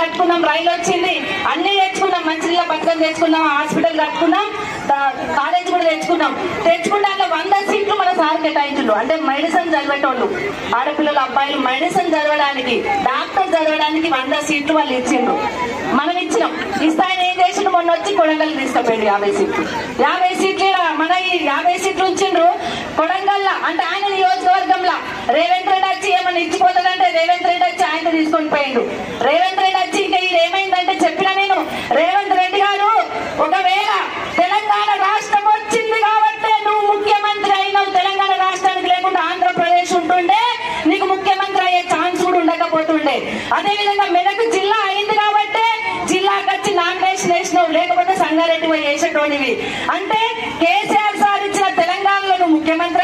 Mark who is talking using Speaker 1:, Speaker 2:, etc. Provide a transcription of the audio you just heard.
Speaker 1: కట్టుకున్నాం, రైలు వచ్చింది, అన్ని తెచ్చుకున్నాం, మంచినీళ్ళ పథకం తెచ్చుకున్నాం, హాస్పిటల్ కట్టుకున్నాం, కాలేజ్ కూడా తెచ్చుకున్నాం. తెచ్చుకుంటే 100 సీట్లు మన సార్ కేటాయించుండు. అంటే మెడిసిన్ చదివేటోళ్ళు, ఆడపిల్లలు అబ్బాయిలు మెడిసిన్ చదవడానికి, డాక్టర్ చదవడానికి 100 సీట్లు వాళ్ళు ఇచ్చిండ్రు. మనం ఇచ్చినాం. ఇస్తే ఆయన ఏం చేసిండు, మొన్న వచ్చి కొడంగల్ తీసుకుపోయిండు 50 సీట్లు. 50 సీట్లు మన ఈ 50 సీట్లు ఉంచిండ్రు కొడంగల్లా. అంటే ఆయన నియోజకవర్గంలో రేవంత్ రెడ్డి వచ్చి ఏమన్నా ఇచ్చిపోతాడంటే రేవంత్ రెడ్డి వచ్చి ఆయన తీసుకొని పోయిండు. రేవంత్ రెడ్డి వచ్చి ఇంకా ఇది ఏమైందంటే చెప్పిన నేను, రేవంత్ రెడ్డి గారు ఒకవేళ తెలంగాణ రాష్ట్రం వచ్చింది కాబట్టి నువ్వు ముఖ్యమంత్రి అయినావు, తెలంగాణ రాష్ట్రానికి లేకుండా ఆంధ్రప్రదేశ్ ఉంటుండే నీకు ముఖ్యమంత్రి అయ్యే ఛాన్స్ కూడా ఉండకపోతుండే. అదే విధంగా మెదక్ జిల్లా అయింది కాబట్టి జిల్లాకి వచ్చి నామినేషన్ వేసినావు, లేకపోతే సంగారెడ్డి పోయి వేసేటోనివి. అంటే కేసీఆర్ సార్ ఇచ్చిన తెలంగాణలో నువ్వు ముఖ్యమంత్రి